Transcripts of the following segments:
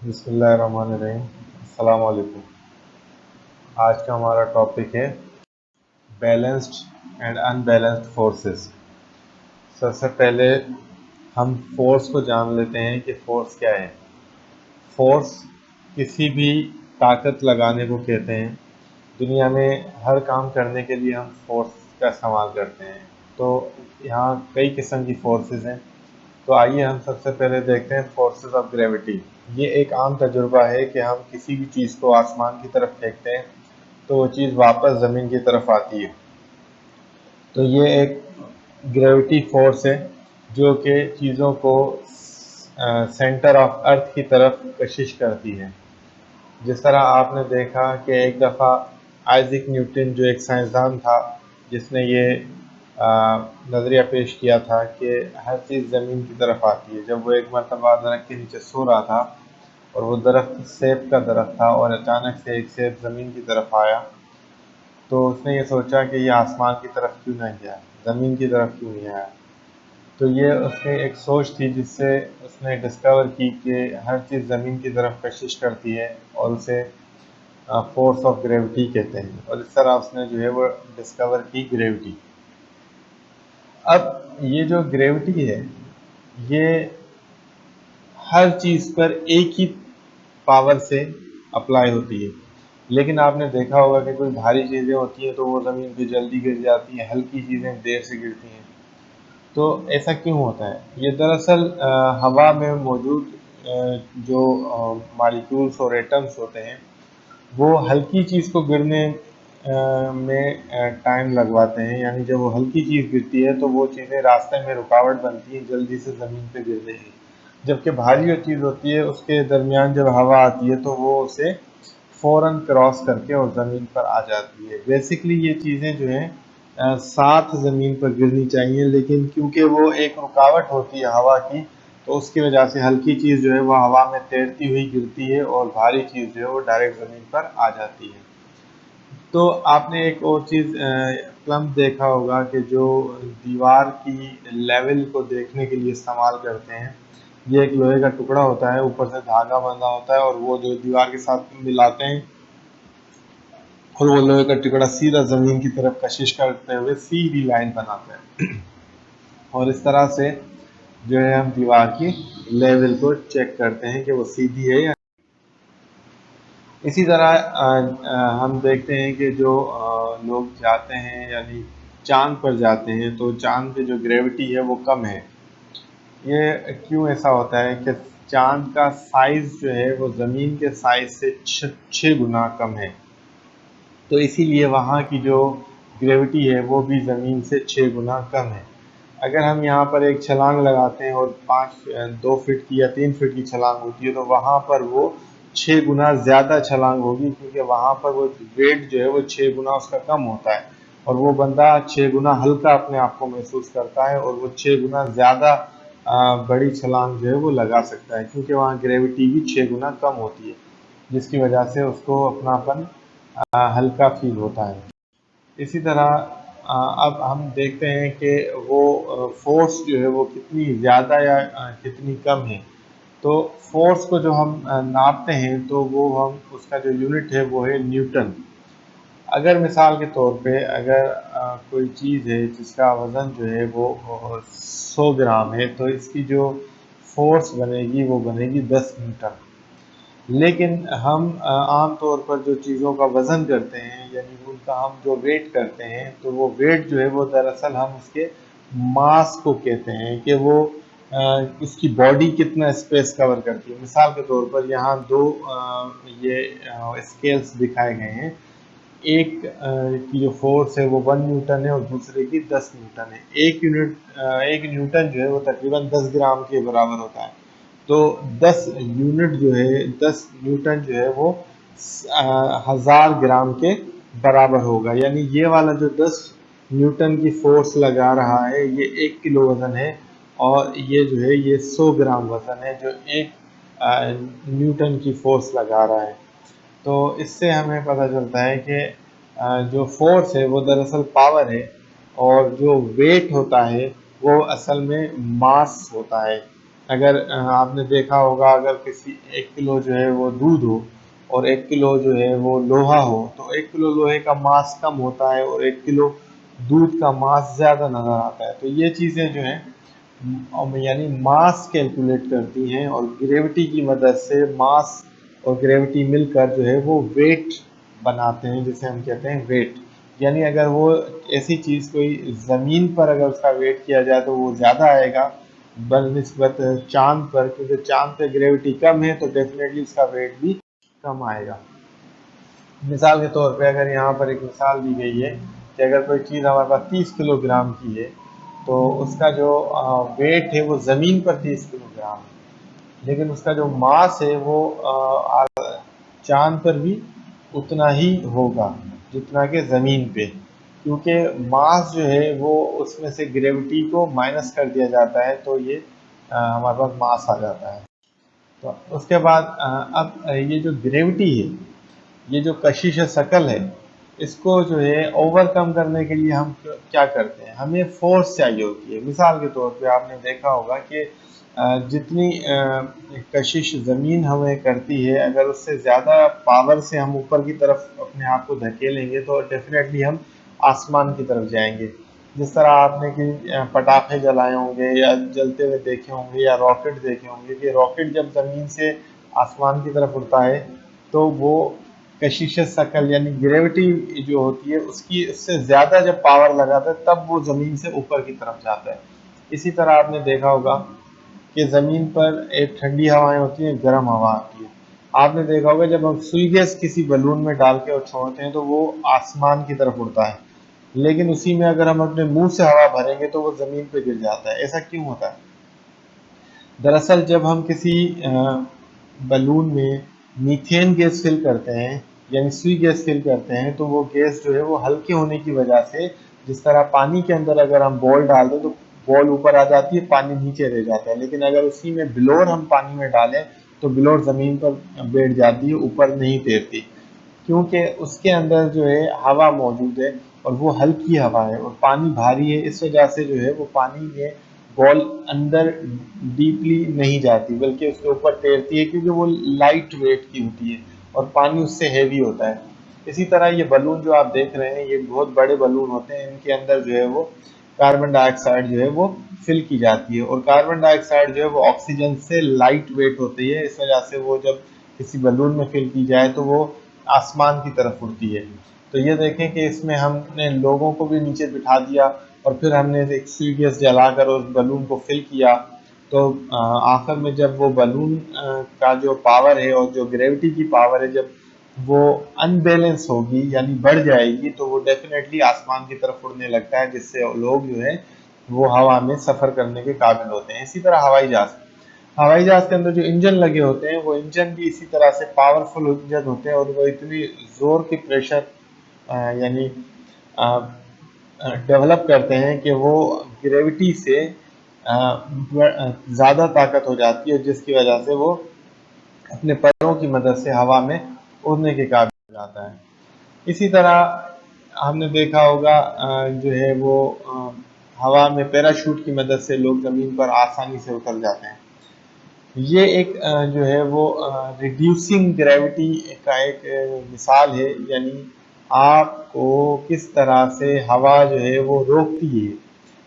बिस्मिल्लाहिर्रहमानिर्रहीम। अस्सलाम वालेकुम। आज का हमारा टॉपिक है बैलेंस्ड एंड अनबैलेंस्ड फोर्सेस। सबसे पहले हम फोर्स को जान लेते हैं कि फोर्स क्या है। फोर्स किसी भी ताकत लगाने को कहते हैं। दुनिया में हर काम करने के लिए हम फोर्स का इस्तेमाल करते हैं। तो यहाँ कई किस्म की फोर्सेस हैं। तो आइए हम सबसे पहले देखते हैं फोर्सेस ऑफ ग्रेविटी। ये एक आम तजुर्बा है कि हम किसी भी चीज़ को आसमान की तरफ फेंकते हैं तो वो चीज़ वापस ज़मीन की तरफ आती है। तो ये एक ग्रेविटी फोर्स है जो कि चीज़ों को सेंटर ऑफ अर्थ की तरफ कशिश करती है। जिस तरह आपने देखा कि एक दफ़ा आइजैक न्यूटन जो एक साइंसदान था जिसने ये नज़रिया पेश किया था कि हर चीज़ ज़मीन की तरफ आती है। जब वो एक मरतबा दरख्त के नीचे सो रहा था और वो दरख्त सेब का दरख्त था और अचानक से एक सेब ज़मीन की तरफ आया, तो उसने ये सोचा कि ये आसमान की तरफ क्यों नहीं गया, ज़मीन की तरफ क्यों नहीं आया। तो ये उसने एक सोच थी जिससे उसने डिस्कवर की कि हर चीज़ ज़मीन की तरफ कशिश करती है और उसे फोर्स ऑफ ग्रेविटी कहते हैं। और इस तरह उसने जो है वो डिस्कवर की ग्रेविटी। अब ये जो ग्रेविटी है ये हर चीज़ पर एक ही पावर से अप्लाई होती है। लेकिन आपने देखा होगा कि कोई भारी चीज़ें होती हैं तो वो ज़मीन पे जल्दी गिर जाती हैं, हल्की चीज़ें देर से गिरती हैं। तो ऐसा क्यों होता है? ये दरअसल हवा में मौजूद जो मॉलिक्यूल्स और एटम्स होते हैं वो हल्की चीज़ को गिरने में टाइम लगवाते हैं। यानी जब वो हल्की चीज़ गिरती है तो वो चीज़ें रास्ते में रुकावट बनती हैं जल्दी से ज़मीन पे गिरने की। जबकि भारी जो चीज़ होती है उसके दरमियान जब हवा आती है तो वो उसे फ़ौरन क्रॉस करके और ज़मीन पर आ जाती है। बेसिकली ये चीज़ें जो हैं साथ ज़मीन पर गिरनी चाहिए, लेकिन क्योंकि वो एक रुकावट होती है हवा की, तो उसकी वजह से हल्की चीज़ जो है वो हवा में तैरती हुई गिरती है और भारी चीज़ जो है वो डायरेक्ट ज़मीन पर आ जाती है। तो आपने एक और चीज़ प्लम्ब देखा होगा कि जो दीवार की लेवल को देखने के लिए इस्तेमाल करते हैं। ये एक लोहे का टुकड़ा होता है, ऊपर से धागा बंधा होता है और वो जो दीवार के साथ मिलाते हैं और वो लोहे का टुकड़ा सीधा ज़मीन की तरफ कशिश करते हुए सीधी लाइन बनाते हैं। और इस तरह से जो है हम दीवार की लेवल को चेक करते हैं कि वो सीधी है या। इसी तरह हम देखते हैं कि जो लोग जाते हैं यानी चाँद पर जाते हैं तो चाँद पे जो ग्रेविटी है वो कम है। ये क्यों ऐसा होता है कि चाँद का साइज़ जो है वो ज़मीन के साइज़ से 6 गुना कम है। तो इसीलिए वहाँ की जो ग्रेविटी है वो भी ज़मीन से 6 गुना कम है। अगर हम यहाँ पर एक छलांग लगाते हैं और 2 फीट की या 3 फीट की छलांग होती है तो वहाँ पर वो 6 गुना ज़्यादा छलांग होगी, क्योंकि वहाँ पर वो वेट जो है वो 6 गुना उसका कम होता है और वो बंदा 6 गुना हल्का अपने आप को महसूस करता है और वो 6 गुना ज़्यादा बड़ी छलांग जो है वो लगा सकता है, क्योंकि वहाँ ग्रेविटी भी 6 गुना कम होती है, जिसकी वजह से उसको अपनापन हल्का फील होता है। इसी तरह अब हम देखते हैं कि वो फोर्स जो है वो कितनी ज़्यादा या कितनी कम है। तो फोर्स को जो हम नापते हैं तो वो हम उसका जो यूनिट है वो है न्यूटन। अगर मिसाल के तौर पे अगर कोई चीज़ है जिसका वज़न जो है वो 100 ग्राम है तो इसकी जो फोर्स बनेगी वो बनेगी 10 न्यूटन। लेकिन हम आम तौर पर जो चीज़ों का वज़न करते हैं यानी उनका हम जो वेट करते हैं तो वो वेट जो है वो दरअसल हम उसके मास को कहते हैं कि वो उसकी बॉडी कितना स्पेस कवर करती है। मिसाल के तौर पर यहाँ दो ये स्केल्स दिखाए गए हैं। एक की जो फोर्स है वो 1 न्यूटन है और दूसरे की 10 न्यूटन है। एक न्यूटन जो है वो तकरीबन 10 ग्राम के बराबर होता है। तो 10 यूनिट जो है 10 न्यूटन जो है वो 1000 ग्राम के बराबर होगा। यानी ये वाला जो 10 न्यूटन की फोर्स लगा रहा है ये 1 किलो वज़न है और ये जो है ये 100 ग्राम वज़न है जो 1 न्यूटन की फोर्स लगा रहा है। तो इससे हमें पता चलता है कि जो फोर्स है वो दरअसल पावर है और जो वेट होता है वो असल में मास होता है। अगर आपने देखा होगा, अगर किसी 1 किलो जो है वो दूध हो और 1 किलो जो है वो लोहा हो, तो 1 किलो लोहे का मास कम होता है और 1 किलो दूध का मास ज़्यादा नज़र आता है। तो ये चीज़ें जो हैं यानी मास कैलकुलेट करती हैं और ग्रेविटी की मदद से मास और ग्रेविटी मिलकर जो है वो वेट बनाते हैं, जिसे हम कहते हैं वेट। यानी अगर वो ऐसी चीज़ कोई ज़मीन पर अगर उसका वेट किया जाए तो वो ज़्यादा आएगा बनिस्बत चाँद पर, क्योंकि चाँद पे ग्रेविटी कम है तो डेफिनेटली उसका वेट भी कम आएगा। मिसाल के तौर पे अगर यहाँ पर एक मिसाल दी गई है कि अगर कोई चीज़ हमारे पास 30 किलोग्राम की है, तो उसका जो वेट है वो ज़मीन पर 30 किलोग्राम है, लेकिन उसका जो मास है वो चाँद पर भी उतना ही होगा जितना कि ज़मीन पे, क्योंकि मास जो है वो उसमें से ग्रेविटी को माइनस कर दिया जाता है, तो ये हमारे पास मास आ जाता है। तो उसके बाद अब ये जो ग्रेविटी है, ये जो कशिश शकल है, इसको जो है ओवरकम करने के लिए हम क्या करते हैं, हमें फोर्स चाहिए होती है। मिसाल के तौर पे आपने देखा होगा कि जितनी कशिश ज़मीन हमें करती है, अगर उससे ज़्यादा पावर से हम ऊपर की तरफ अपने आप को धकेलेंगे तो डेफिनेटली हम आसमान की तरफ जाएंगे। जिस तरह आपने कि पटाखे जलाए होंगे या जलते हुए देखे होंगे या रॉकेट देखे होंगे कि रॉकेट जब ज़मीन से आसमान की तरफ उड़ता है तो वो कशिश शकल यानी ग्रेविटी जो होती है उसकी उससे ज़्यादा जब पावर लगाता है तब वो ज़मीन से ऊपर की तरफ जाता है। इसी तरह आपने देखा होगा कि ज़मीन पर एक ठंडी हवाएं होती हैं, गर्म हवा आती है। आपने देखा होगा जब हम सुई गैस किसी बलून में डाल के और छोड़ते हैं तो वो आसमान की तरफ उड़ता है, लेकिन उसी में अगर हम अपने मुंह से हवा भरेंगे तो वो ज़मीन पे गिर जाता है। ऐसा क्यों होता है? दरअसल जब हम किसी बलून में मीथेन गैस फिल करते हैं यानी सुई गैस फिल करते हैं, तो वो गैस जो है वो हल्के होने की वजह से, जिस तरह पानी के अंदर अगर हम बॉल डाल दें तो बॉल ऊपर आ जाती है, पानी नीचे रह जाता है, लेकिन अगर उसी में बिलोर हम पानी में डालें तो बिलोर ज़मीन पर बैठ जाती है, ऊपर नहीं तैरती, क्योंकि उसके अंदर जो है हवा मौजूद है और वो हल्की हवा है और पानी भारी है। इस वजह से जो है वो पानी में बॉल अंदर डीपली नहीं जाती, बल्कि उसके ऊपर तैरती है, क्योंकि वो लाइट वेट की होती है और पानी उससे हैवी होता है। इसी तरह ये बलून जो आप देख रहे हैं, ये बहुत बड़े बलून होते हैं, इनके अंदर जो है वो कार्बन डाइऑक्साइड जो है वो फिल की जाती है और कार्बन डाइऑक्साइड जो है वो ऑक्सीजन से लाइट वेट होती है। इस वजह से वो जब किसी बलून में फिल की जाए तो वो आसमान की तरफ उड़ती है। तो ये देखें कि इसमें हमने लोगों को भी नीचे बिठा दिया और फिर हमने एक सुई गैस जलाकर उस बलून को फिल किया, तो आखिर में जब वो बलून का जो पावर है और जो ग्रेविटी की पावर है, जब वो अनबैलेंस होगी यानी बढ़ जाएगी, तो वो डेफिनेटली आसमान की तरफ उड़ने लगता है, जिससे लोग जो है वो हवा में सफ़र करने के काबिल होते हैं। इसी तरह हवाई जहाज़ के अंदर जो इंजन लगे होते हैं, वो इंजन भी इसी तरह से पावरफुल इंजन होते हैं और वो इतनी ज़ोर की प्रेशर यानी डेवलप करते हैं कि वो ग्रेविटी से ज़्यादा ताकत हो जाती है, जिसकी वजह से वो अपने पैरों की मदद से हवा में उड़ने के काबिल हो जाता है। इसी तरह हमने देखा होगा जो है वो हवा में पैराशूट की मदद से लोग ज़मीन पर आसानी से उतर जाते हैं। ये एक जो है वो रिड्यूसिंग ग्रेविटी का एक मिसाल है, यानी आपको किस तरह से हवा जो है वो रोकती है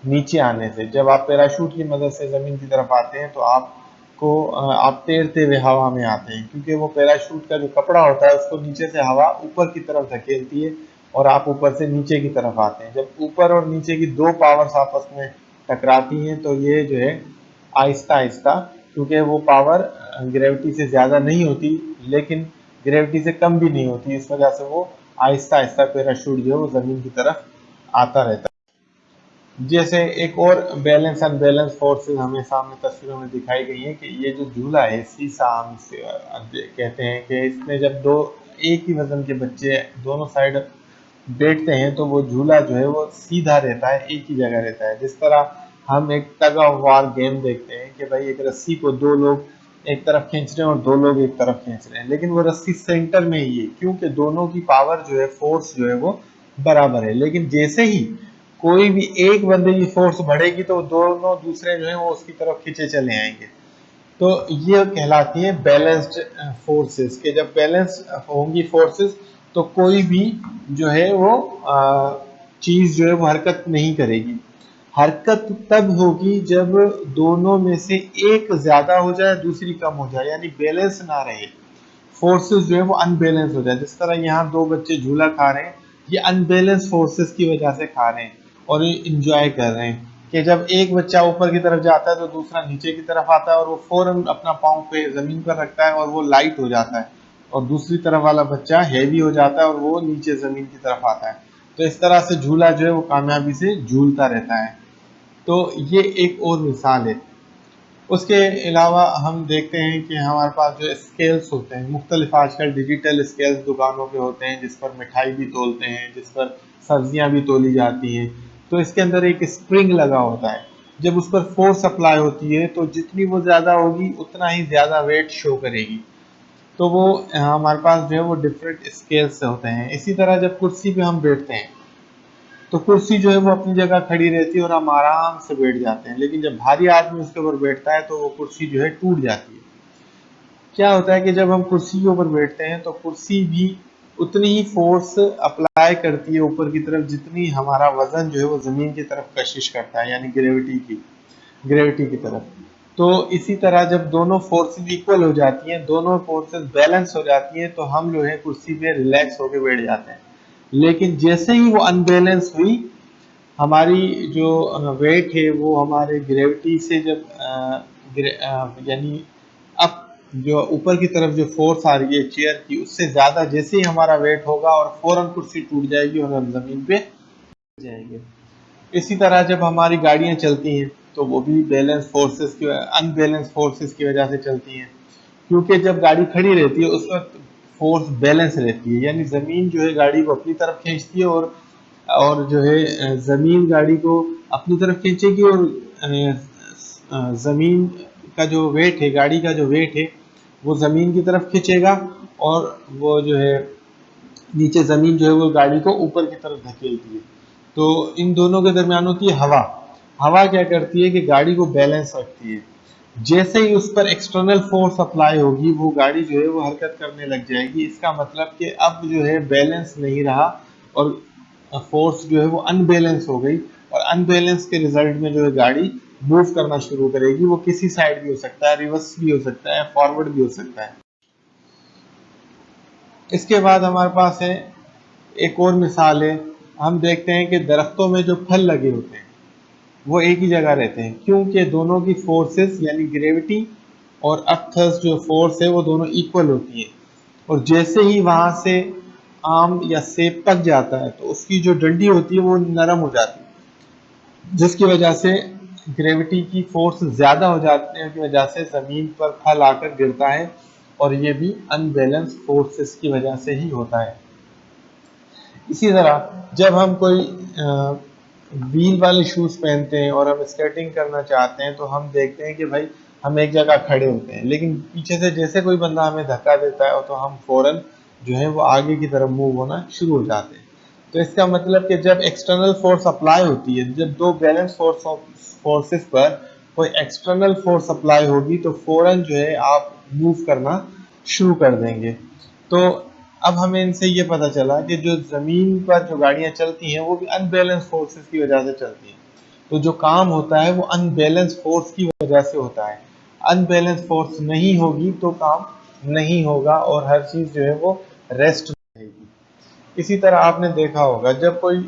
नीचे आने से। जब आप पैराशूट की मदद से ज़मीन की तरफ आते हैं तो आप तैरते हुए हवा में आते हैं, क्योंकि वो पैराशूट का जो कपड़ा होता है उसको नीचे से हवा ऊपर की तरफ धकेलती है और आप ऊपर से नीचे की तरफ आते हैं। जब ऊपर और नीचे की दो पावर्स आपस में टकराती हैं तो ये जो है आहिस्ता आहिस्ता, क्योंकि वो पावर ग्रेविटी से ज़्यादा नहीं होती लेकिन ग्रेविटी से कम भी नहीं होती, इस वजह से वो आहिस्ता आहिस्ता पैराशूट जो है वो ज़मीन की तरफ आता रहता है। जैसे एक और बैलेंस अनबैलेंस फोर्सेस हमें सामने तस्वीरों में दिखाई गई है कि ये जो झूला है सीसा हम कहते हैं कि इसमें जब दो एक ही वजन के बच्चे दोनों साइड बैठते हैं तो वो झूला जो है वो सीधा रहता है, एक ही जगह रहता है। जिस तरह हम एक टग ऑफ वार गेम देखते हैं कि भाई एक रस्सी को दो लोग एक तरफ खींच रहे हैं और दो लोग एक तरफ खींच रहे हैं, लेकिन वो रस्सी सेंटर में ही है, क्योंकि दोनों की पावर जो है फोर्स जो है वो बराबर है। लेकिन जैसे ही कोई भी एक बंदे की फोर्स बढ़ेगी तो दोनों दूसरे जो है वो उसकी तरफ खींचे चले आएंगे। तो ये कहलाती है बैलेंस्ड फोर्सेस, के जब बैलेंस होंगी फोर्सेस तो कोई भी जो है वो चीज जो है वो हरकत नहीं करेगी। हरकत तब होगी जब दोनों में से एक ज्यादा हो जाए दूसरी कम हो जाए, यानी बैलेंस ना रहे, फोर्सेस जो है वो अनबैलेंस हो जाए। जिस तरह यहाँ दो बच्चे झूला खा रहे हैं, ये अनबैलेंस फोर्सेस की वजह से खा रहे हैं और ये इंजॉय कर रहे हैं, कि जब एक बच्चा ऊपर की तरफ जाता है तो दूसरा नीचे की तरफ आता है और वो फौरन अपना पाँव पे जमीन पर रखता है और वो लाइट हो जाता है, और दूसरी तरफ वाला बच्चा हैवी हो जाता है और वो नीचे जमीन की तरफ आता है। तो इस तरह से झूला जो है वो कामयाबी से झूलता रहता है। तो ये एक और मिसाल है। उसके अलावा हम देखते हैं कि हमारे पास जो स्केल्स होते हैं, मुख्तलिफ आजकल डिजिटल स्केल्स दुकानों पे होते हैं, जिस पर मिठाई भी तोलते हैं, जिस पर सब्जियां भी तोली जाती हैं। तो इसके अंदर एक स्प्रिंग लगा होता है, जब उस पर फोर्स अप्लाई होती है तो जितनी वो ज़्यादा होगी उतना ही ज़्यादा वेट शो करेगी। तो वो हमारे पास जो है वो डिफरेंट स्केल्स होते हैं। इसी तरह जब कुर्सी पे हम बैठते हैं तो कुर्सी जो है वो अपनी जगह खड़ी रहती है और हम आराम से बैठ जाते हैं, लेकिन जब भारी आदमी उसके ऊपर बैठता है तो वो कुर्सी जो है टूट जाती है। क्या होता है कि जब हम कुर्सी के ऊपर बैठते हैं तो कुर्सी भी उतनी ही फोर्स अप्लाई करती है ऊपर की तरफ जितनी हमारा वजन जो है वो जमीन की तरफ कशिश करता है, यानी ग्रेविटी की तरफ। तो इसी तरह जब दोनों फोर्सेस इक्वल हो जाती हैं, दोनों फोर्सेस बैलेंस हो जाती हैं, तो हम जो है कुर्सी पे रिलैक्स होकर बैठ जाते हैं। लेकिन जैसे ही वो अनबैलेंस हुई, हमारी जो वेट है वो हमारे ग्रेविटी से जब यानी अब जो ऊपर की तरफ जो फोर्स आ रही है चेयर की, उससे ज़्यादा जैसे ही हमारा वेट होगा और फौरन कुर्सी टूट जाएगी और हम ज़मीन पे गिर जाएंगे। इसी तरह जब हमारी गाड़ियाँ चलती हैं तो वो भी बैलेंस फोर्सेस की अनबैलेंस फोर्सेस की वजह से चलती हैं, क्योंकि जब गाड़ी खड़ी रहती है उस वक्त फोर्स बैलेंस रहती है, यानी ज़मीन जो है गाड़ी को अपनी तरफ खींचती है और जो है ज़मीन गाड़ी को अपनी तरफ खींचेगी, और ज़मीन का जो वेट है, गाड़ी का जो वेट है वो ज़मीन की तरफ खींचेगा, और वो जो है नीचे ज़मीन जो है वो गाड़ी को ऊपर की तरफ धकेलती है। तो इन दोनों के दरमियान होती है हवा। हवा क्या करती है कि गाड़ी को बैलेंस रखती है। जैसे ही उस पर एक्सटर्नल फोर्स अप्लाई होगी वो गाड़ी जो है वो हरकत करने लग जाएगी। इसका मतलब कि अब जो है बैलेंस नहीं रहा और फोर्स जो है वो अनबैलेंस हो गई, और अनबैलेंस के रिजल्ट में जो है गाड़ी मूव करना शुरू करेगी। वो किसी साइड भी हो सकता है, रिवर्स भी हो सकता है, फॉरवर्ड भी हो सकता है। इसके बाद हमारे पास है एक और मिसाल है। हम देखते हैं कि दरख्तों में जो फल लगे होते हैं वो एक ही जगह रहते हैं, क्योंकि दोनों की फोर्सेस यानी ग्रेविटी और अर्थस जो फोर्स है वो दोनों इक्वल होती है। और जैसे ही वहां से आम या सेब पक जाता है तो उसकी जो डंडी होती है वो नरम हो जाती है, जिसकी वजह से ग्रेविटी की फोर्स ज्यादा हो जाने की वजह से जमीन पर फल आकर गिरता है, और ये भी अनबैलेंस फोर्सेस की वजह से ही होता है। इसी तरह जब हम कोई व्हील वाले शूज पहनते हैं और हम स्केटिंग करना चाहते हैं तो हम देखते हैं कि भाई हम एक जगह खड़े होते हैं, लेकिन पीछे से जैसे कोई बंदा हमें धक्का देता है तो हम फौरन जो है वो आगे की तरफ मूव होना शुरू हो जाते हैं। तो इसका मतलब कि जब एक्सटर्नल फोर्स अप्लाई होती है, जब दो बैलेंस फोर्सेस पर कोई एक्सटर्नल फोर्स अप्लाई होगी तो फौरन जो है आप मूव करना शुरू कर देंगे। तो अब हमें इनसे ये पता चला कि जो जमीन पर जो गाड़ियां चलती हैं वो भी अनबैलेंस फोर्सेस की वजह से चलती हैं। तो जो काम होता है वो अनबैलेंस फोर्स की वजह से होता है। अनबैलेंस फोर्स नहीं होगी तो काम नहीं होगा और हर चीज जो है वो रेस्ट रहेगी। इसी तरह आपने देखा होगा जब कोई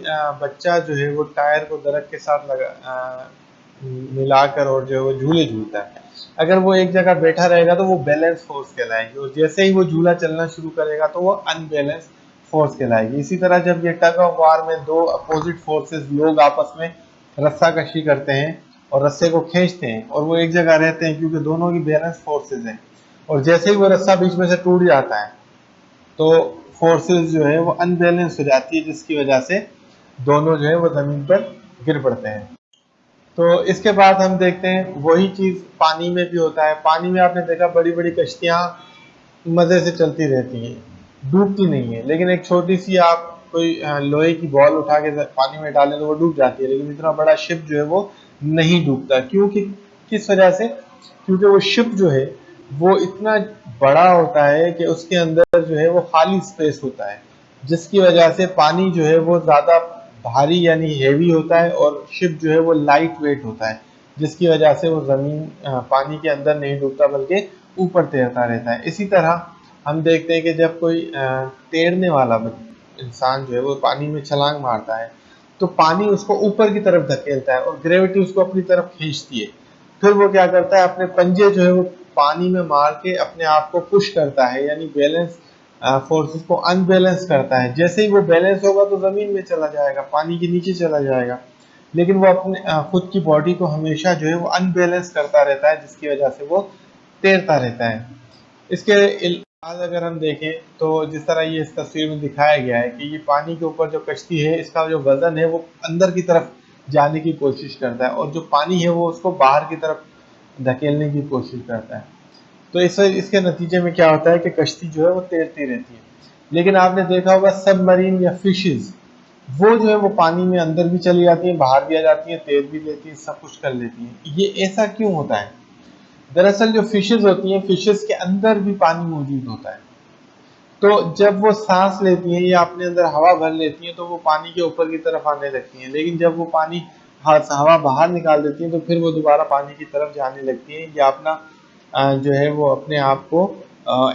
बच्चा जो है वो टायर को दरख्त के साथ मिलाकर और जो है वो झूले झूलता है, अगर वो एक जगह बैठा रहेगा तो वो बैलेंस फोर्स कहलाएगी, और जैसे ही वो झूला चलना शुरू करेगा तो वो अनबैलेंस फोर्स कहलाएगी। इसी तरह जब ये टग ऑफ वार में दो अपोजिट फोर्सेस लोग आपस में रस्सा कशी करते हैं और रस्से को खींचते हैं और वो एक जगह रहते हैं क्योंकि दोनों की बैलेंस फोर्सेस हैं, और जैसे ही वो रस्सा बीच में से टूट जाता है तो फोर्सेस जो है वो अनबैलेंस हो जाती है, जिसकी वजह से दोनों जो है वो जमीन पर गिर पड़ते हैं। तो इसके बाद हम देखते हैं वही चीज पानी में भी होता है। पानी में आपने देखा बड़ी बड़ी कश्तियां मजे से चलती रहती हैं, डूबती नहीं है, लेकिन एक छोटी सी आप कोई लोहे की बॉल उठा के पानी में डालें तो वो डूब जाती है, लेकिन इतना बड़ा शिप जो है वो नहीं डूबता। क्योंकि किस वजह से क्योंकि वो शिप जो है वो इतना बड़ा होता है कि उसके अंदर जो है वो खाली स्पेस होता है, जिसकी वजह से पानी जो है वो ज़्यादा भारी यानी हेवी होता है और शिप जो है वो लाइट वेट होता है, जिसकी वजह से वो ज़मीन पानी के अंदर नहीं डूबता बल्कि ऊपर तैरता रहता है। इसी तरह हम देखते हैं कि जब कोई तैरने वाला इंसान जो है वो पानी में छलांग मारता है तो पानी उसको ऊपर की तरफ धकेलता है और ग्रेविटी उसको अपनी तरफ खींचती है। फिर वो क्या करता है, अपने पंजे जो है वो पानी में मार के अपने आप को पुश करता है, यानी बैलेंस फोर्सेस को अनबैलेंस करता है। जैसे ही वो बैलेंस होगा तो जमीन में चला जाएगा, पानी के नीचे चला जाएगा, लेकिन वो अपने खुद की बॉडी को हमेशा जो है वो अनबैलेंस करता रहता है, जिसकी वजह से वो तैरता रहता है। इसके बाद अगर हम देखें तो जिस तरह ये इस तस्वीर में दिखाया गया है कि ये पानी के ऊपर जो कश्ती है इसका जो वजन है वो अंदर की तरफ जाने की कोशिश करता है और जो पानी है वो उसको बाहर की तरफ धकेलने की कोशिश करता है। तो इसके नतीजे में क्या होता है कि कश्ती जो है वो तैरती रहती है। लेकिन आपने देखा होगा सबमरीन या फिशेज, वो जो है वो पानी में अंदर भी चली जाती है, बाहर भी आ जाती है, तैर भी लेती है, सब कुछ कर लेती है। ये ऐसा क्यों होता है? दरअसल जो फिशेज होती हैं, फिशेज के अंदर भी पानी मौजूद होता है। तो जब वो सांस लेती हैं या अपने अंदर हवा भर लेती हैं तो वो पानी के ऊपर की तरफ आने लगती हैं, लेकिन जब वो पानी हवा बाहर निकाल देती हैं तो फिर वो दोबारा पानी की तरफ जाने लगती हैं या अपना जो है वो अपने आप को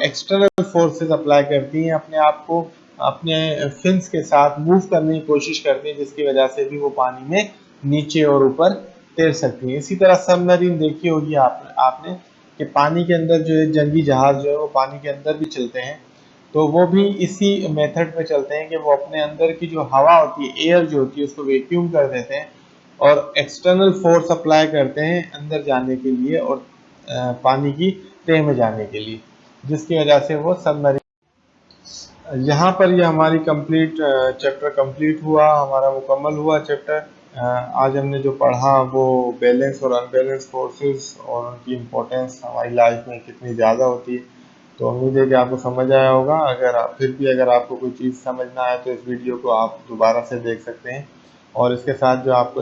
एक्सटर्नल फोर्सेस अप्लाई करती हैं, अपने आप को अपने फिन्स के साथ मूव करने की कोशिश करती हैं, जिसकी वजह से भी वो पानी में नीचे और ऊपर तैर सकती हैं। इसी तरह सबमरीन देखी होगी आपने कि पानी के अंदर जो है जंगी जहाज जो है वो पानी के अंदर भी चलते हैं, तो वो भी इसी मेथड पे चलते हैं कि वो अपने अंदर की जो हवा होती है, एयर जो होती है, उसको वैक्यूम कर देते हैं और एक्सटर्नल फोर्स अप्लाई करते हैं अंदर जाने के लिए और पानी की तह में जाने के लिए, जिसकी वजह से वो सबमरीन। यहाँ पर ये हमारी कंप्लीट चैप्टर कंप्लीट हुआ, हमारा मुकम्मल हुआ चैप्टर। आज हमने जो पढ़ा वो बैलेंस और अनबैलेंस फोर्सेस और उनकी इम्पोर्टेंस हमारी लाइफ में कितनी ज़्यादा होती है। तो उम्मीद है कि आपको समझ आया होगा। फिर भी अगर आपको कोई चीज़ समझ ना आए तो इस वीडियो को आप दोबारा से देख सकते हैं और इसके साथ जो आपको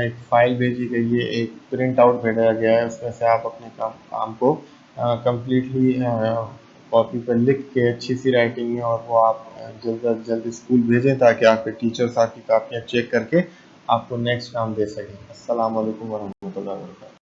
एक फ़ाइल भेजी गई है, एक प्रिंट आउट भेजा गया है, उसमें से आप अपने काम को कम्प्लीटली कॉपी पर लिख के अच्छी सी राइटिंग में और वो आप जल्द अज जल्द स्कूल भेजें ताकि आपके टीचर्स आपकी कापियाँ चेक करके आपको नेक्स्ट काम दे सकें। अस्सलाम वालेकुम वरहमतुल्लाहि वबरकातुहू।